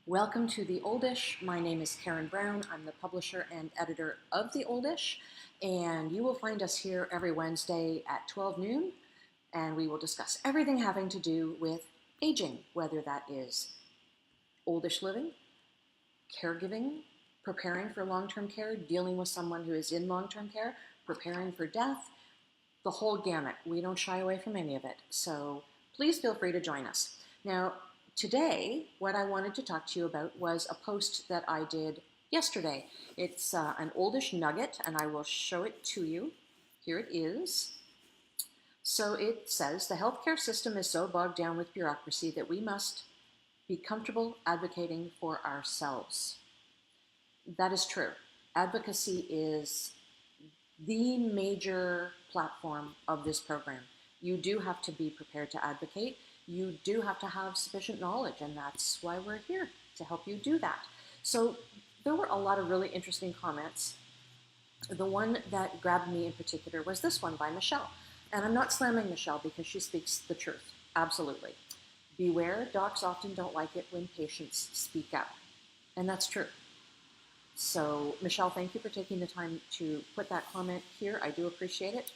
Welcome to The Oldish. My name is Karen Brown. I'm the publisher and editor of The Oldish, and you will find us here every Wednesday at 12 noon, and we will discuss everything having to do with aging, whether that is oldish living, caregiving, preparing for long-term care, dealing with someone who is in long-term care, preparing for death, the whole gamut. We don't shy away from any of it, so please feel free to join us. Now, today, what I wanted to talk to you about was a post that I did yesterday. It's an oldish nugget, and I will show it to you. Here it is. So it says, the healthcare system is so bogged down with bureaucracy that we must be comfortable advocating for ourselves. That is true. Advocacy is the major platform of this program. You do have to be prepared to advocate. You do have to have sufficient knowledge, and that's why we're here, to help you do that. So there were a lot of really interesting comments. The one that grabbed me in particular was this one by Michelle. And I'm not slamming Michelle because she speaks the truth, absolutely. Beware, docs often don't like it when patients speak up. And that's true. So Michelle, thank you for taking the time to put that comment here. I do appreciate it.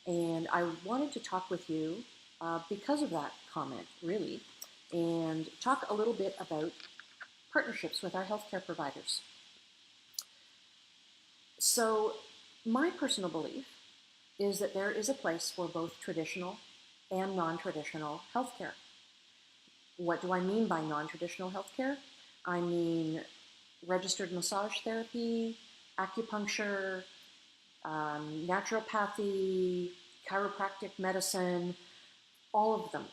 And I wanted to talk with you because of that comment, really, and talk a little bit about partnerships with our healthcare providers. So my personal belief is that there is a place for both traditional and non-traditional healthcare. What do I mean by non-traditional healthcare? I mean registered massage therapy, acupuncture, naturopathy, chiropractic medicine, all of them.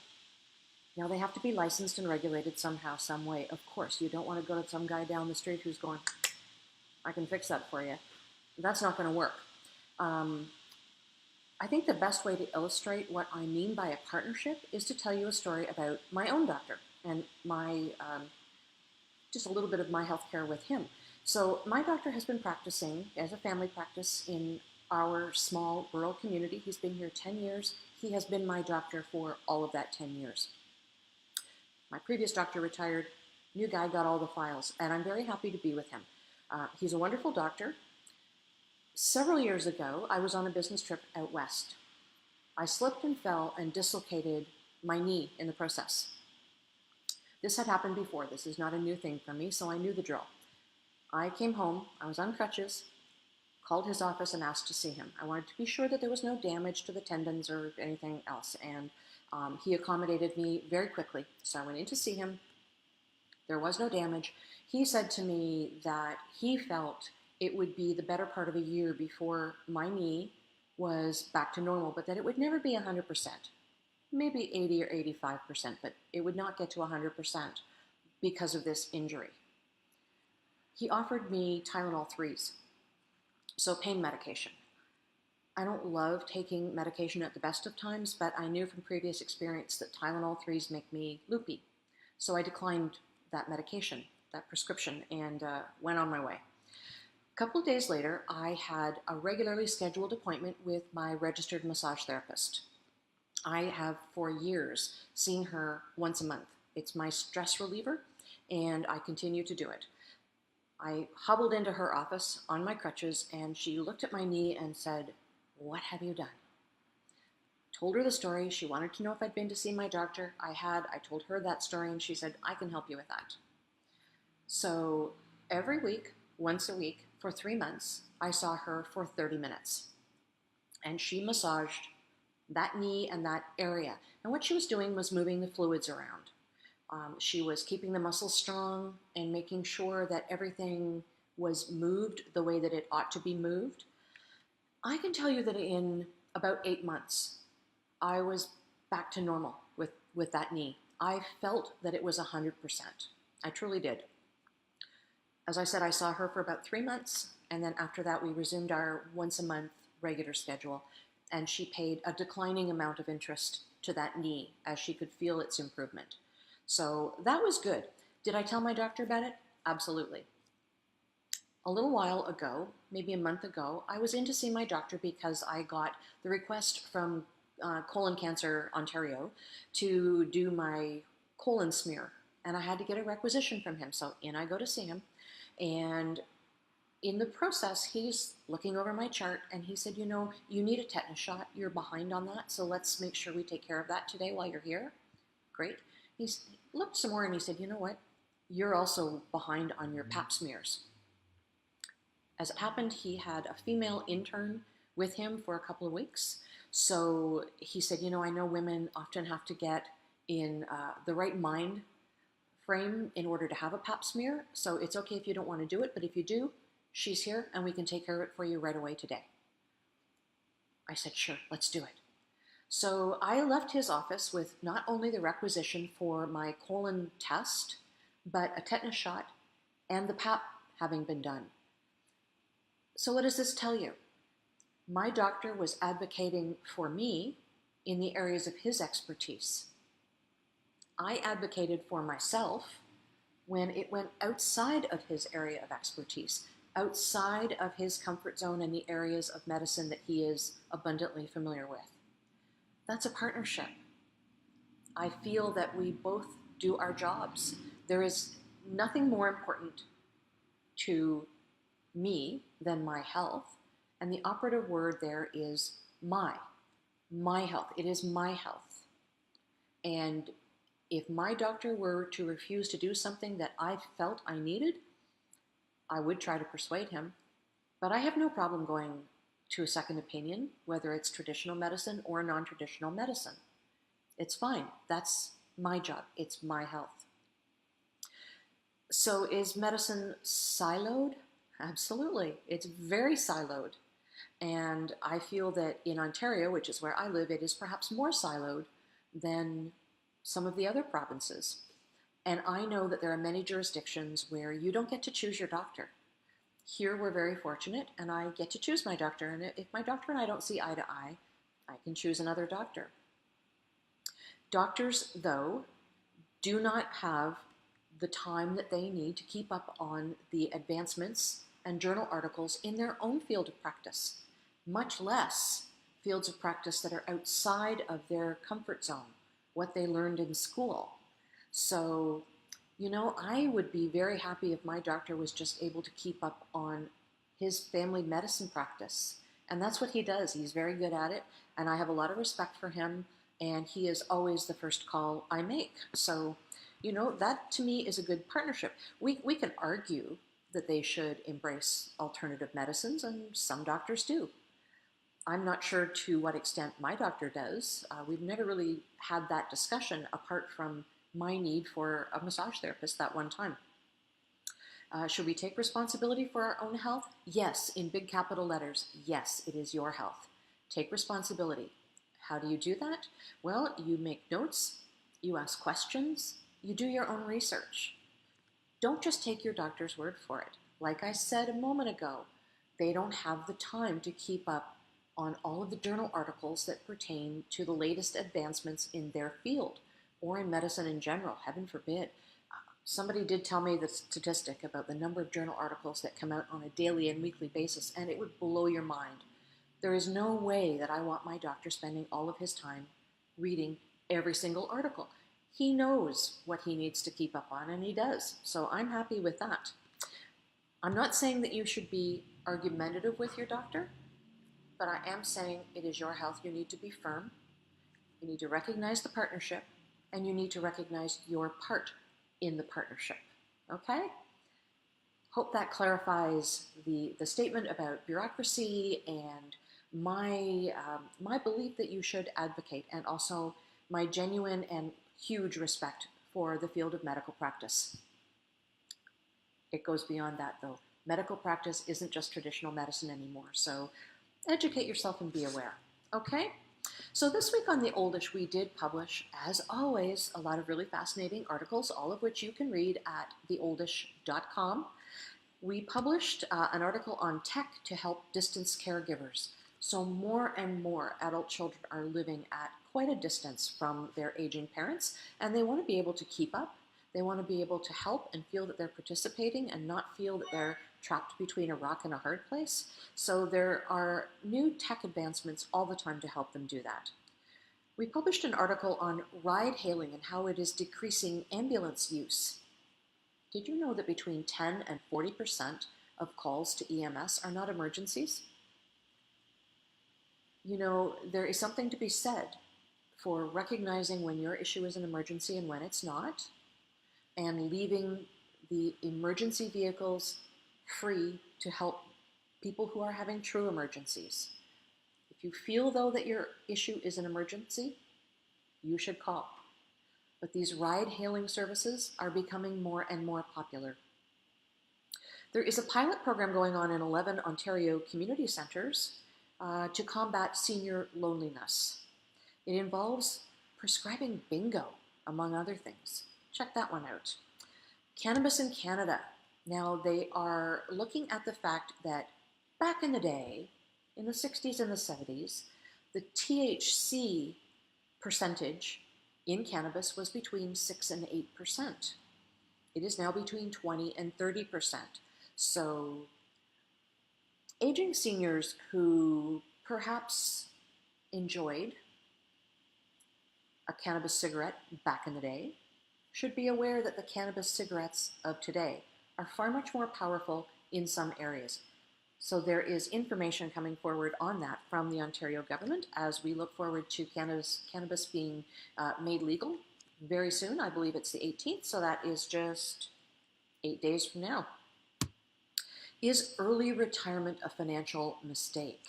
Now, they have to be licensed and regulated somehow, some way. Of course, you don't want to go to some guy down the street who's going, I can fix that for you. That's not going to work. I think the best way to illustrate what I mean by a partnership is to tell you a story about my own doctor and my just a little bit of my healthcare with him. So my doctor has been practicing as a family practice in our small rural community. He's been here 10 years. He has been my doctor for all of that 10 years. My previous doctor retired, new guy got all the files, and I'm very happy to be with him. He's a wonderful doctor. Several years ago, I was on a business trip out west. I slipped and fell and dislocated my knee in the process. This had happened before. This is not a new thing for me, so I knew the drill. I came home, I was on crutches, called his office and asked to see him. I wanted to be sure that there was no damage to the tendons or anything else, and he accommodated me very quickly. So I went in to see him. There was no damage. He said to me that he felt it would be the better part of a year before my knee was back to normal, but that it would never be 100%. Maybe 80 or 85%, but it would not get to 100% because of this injury. He offered me Tylenol 3s. So pain medication. I don't love taking medication at the best of times, but I knew from previous experience that Tylenol 3s make me loopy. So I declined that medication, that prescription, and went on my way. A couple of days later, I had a regularly scheduled appointment with my registered massage therapist. I have for years seen her once a month. It's my stress reliever, and I continue to do it. I hobbled into her office on my crutches, and she looked at my knee and said, "What have you done?" Told her the story. She wanted to know if I'd been to see my doctor. I had. I told her that story, and she said, "I can help you with that." So every week, once a week, for 3 months, I saw her for 30 minutes. And she massaged that knee and that area. And what she was doing was moving the fluids around. She was keeping the muscles strong and making sure that everything was moved the way that it ought to be moved. I can tell you that in about 8 months, I was back to normal with that knee. I felt that it was 100%. I truly did. As I said, I saw her for about 3 months, and then after that, we resumed our once a month regular schedule, and she paid a declining amount of interest to that knee as she could feel its improvement. So that was good. Did I tell my doctor about it? Absolutely. A little while ago, maybe a month ago, I was in to see my doctor because I got the request from Colon Cancer Ontario to do my colon smear and I had to get a requisition from him. So in I go to see him, and in the process, he's looking over my chart, and he said, you know, you need a tetanus shot. You're behind on that, so let's make sure we take care of that today while you're here. Great. He looked some more, and he said, you know what? You're also behind on your Pap smears. As it happened, he had a female intern with him for a couple of weeks. So he said, you know, I know women often have to get in the right mind frame in order to have a Pap smear. So it's okay if you don't want to do it, but if you do, she's here and we can take care of it for you right away today. I said, sure, let's do it. So I left his office with not only the requisition for my colon test, but a tetanus shot and the Pap having been done. So what does this tell you? My doctor was advocating for me in the areas of his expertise. I advocated for myself when it went outside of his area of expertise, outside of his comfort zone and the areas of medicine that he is abundantly familiar with. That's a partnership. I feel that we both do our jobs. There is nothing more important to me than my health, and the operative word there is my health. It is my health. And if my doctor were to refuse to do something that I felt I needed, I would try to persuade him, but I have no problem going to a second opinion, whether it's traditional medicine or non-traditional medicine. It's fine. That's my job. It's my health. So is medicine siloed? Absolutely. It's very siloed. And I feel that in Ontario, which is where I live, it is perhaps more siloed than some of the other provinces. And I know that there are many jurisdictions where you don't get to choose your doctor. Here we're very fortunate, and I get to choose my doctor. And if my doctor and I don't see eye to eye, I can choose another doctor. Doctors, though, do not have the time that they need to keep up on the advancements and journal articles in their own field of practice, much less fields of practice that are outside of their comfort zone, what they learned in school. So, you know, I would be very happy if my doctor was just able to keep up on his family medicine practice. And that's what he does. He's very good at it, and I have a lot of respect for him, and he is always the first call I make. So, you know, that to me is a good partnership. We can argue that they should embrace alternative medicines, and some doctors do. I'm not sure to what extent my doctor does. We've never really had that discussion apart from my need for a massage therapist that one time. Should we take responsibility for our own health? Yes, in big capital letters. Yes, it is your health. Take responsibility. How do you do that? Well, you make notes, you ask questions, you do your own research. Don't just take your doctor's word for it. Like I said a moment ago, they don't have the time to keep up on all of the journal articles that pertain to the latest advancements in their field or in medicine in general, heaven forbid. Somebody did tell me the statistic about the number of journal articles that come out on a daily and weekly basis, and it would blow your mind. There is no way that I want my doctor spending all of his time reading every single article. He knows what he needs to keep up on, and he does. So I'm happy with that. I'm not saying that you should be argumentative with your doctor, but I am saying it is your health. You need to be firm. You need to recognize the partnership, and you need to recognize your part in the partnership. Okay? Hope that clarifies the statement about bureaucracy and my belief that you should advocate, and also my genuine and huge respect for the field of medical practice. It goes beyond that, though. Medical practice isn't just traditional medicine anymore, so educate yourself and be aware. Okay? So this week on The Oldish, we did publish, as always, a lot of really fascinating articles, all of which you can read at theoldish.com. We published an article on tech to help distance caregivers. So more and more adult children are living at quite a distance from their aging parents, and they want to be able to keep up. They want to be able to help and feel that they're participating and not feel that they're trapped between a rock and a hard place. So there are new tech advancements all the time to help them do that. We published an article on ride hailing and how it is decreasing ambulance use. Did you know that between 10 and 40% of calls to EMS are not emergencies? You know, there is something to be said for recognizing when your issue is an emergency and when it's not, and leaving the emergency vehicles free to help people who are having true emergencies. If you feel, though, that your issue is an emergency, you should call. But these ride-hailing services are becoming more and more popular. There is a pilot program going on in 11 Ontario community centres to combat senior loneliness. It involves prescribing bingo, among other things. Check that one out. Cannabis in Canada. Now, they are looking at the fact that back in the day, in the 60s and the 70s, the THC percentage in cannabis was between 6 and 8%. It is now between 20 and 30%. So, aging seniors who perhaps enjoyed a cannabis cigarette back in the day should be aware that the cannabis cigarettes of today are far much more powerful in some areas. So there is information coming forward on that from the Ontario government as we look forward to cannabis being made legal very soon. I believe it's the 18th, so that is just 8 days from now. Is early retirement a financial mistake?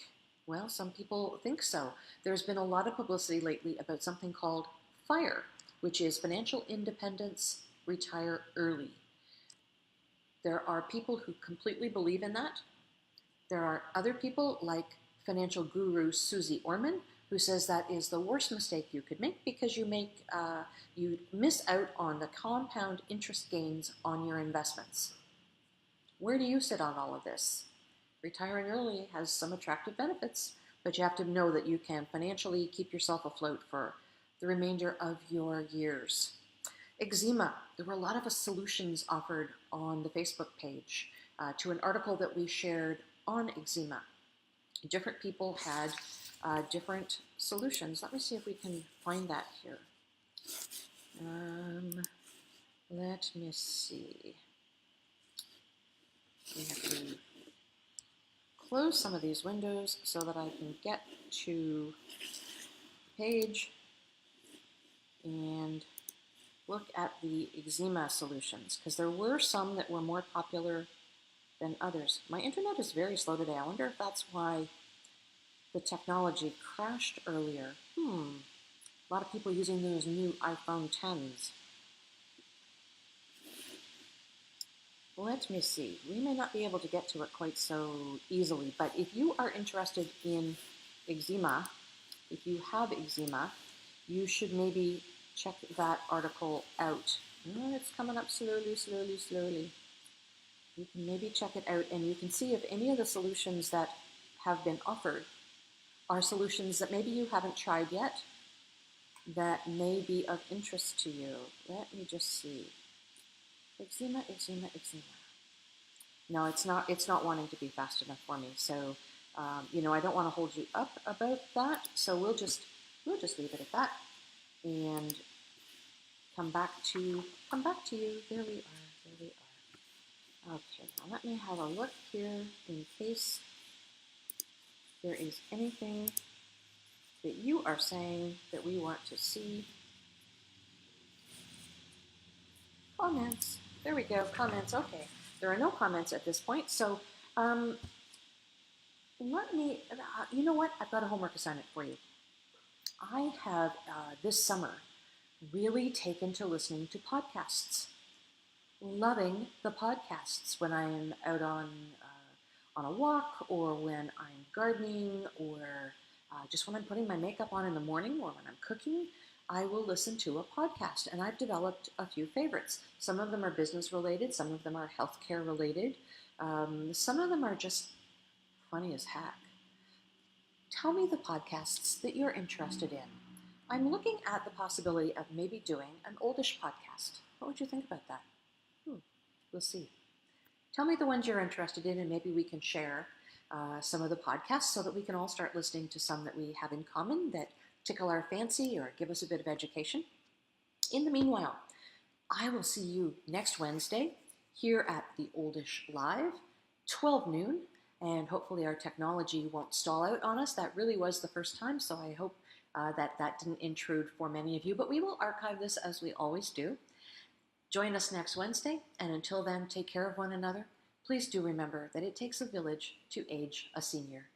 Well, some people think so. There's been a lot of publicity lately about something called FIRE, which is Financial Independence, Retire Early. There are people who completely believe in that. There are other people like financial guru Susie Orman, who says that is the worst mistake you could make because you miss out on the compound interest gains on your investments. Where do you sit on all of this? Retiring early has some attractive benefits, but you have to know that you can financially keep yourself afloat for the remainder of your years. Exuma. There were a lot of solutions offered on the Facebook page to an article that we shared on Exuma. Different people had different solutions. Let me see if we can find that here. Let me see. We have to close some of these windows so that I can get to the page and look at the Exuma solutions, because there were some that were more popular than others. My internet is very slow today. I wonder if that's why the technology crashed earlier. A lot of people using those new iPhone 10s. Let me see. We may not be able to get to it quite so easily, but if you are interested in Exuma, if you have Exuma, you should maybe check that article out. It's coming up slowly. You can maybe check it out and you can see if any of the solutions that have been offered are solutions that maybe you haven't tried yet that may be of interest to you. Let me just see. Exuma. No, it's not wanting to be fast enough for me. So, I don't want to hold you up about that. So we'll just leave it at that and come back to you. There we are. Okay, now let me have a look here in case there is anything that you are saying that we want to see. Comments. There we go, comments. Okay, there are no comments at this point. So let me, you know what? I've got a homework assignment for you. I have this summer really taken to listening to podcasts. Loving the podcasts when I'm out on a walk, or when I'm gardening, or just when I'm putting my makeup on in the morning, or when I'm cooking. I will listen to a podcast, and I've developed a few favorites. Some of them are business related, some of them are healthcare related, some of them are just funny as heck. Tell me the podcasts that you're interested in. I'm looking at the possibility of maybe doing an oldish podcast. What would you think about that? We'll see. Tell me the ones you're interested in, and maybe we can share some of the podcasts so that we can all start listening to some that we have in common that tickle our fancy or give us a bit of education. In the meanwhile, I will see you next Wednesday here at the Oldish Live, 12 noon, and hopefully our technology won't stall out on us. That really was the first time, so I hope that didn't intrude for many of you, but we will archive this as we always do. Join us next Wednesday, and until then, take care of one another. Please do remember that it takes a village to age a senior.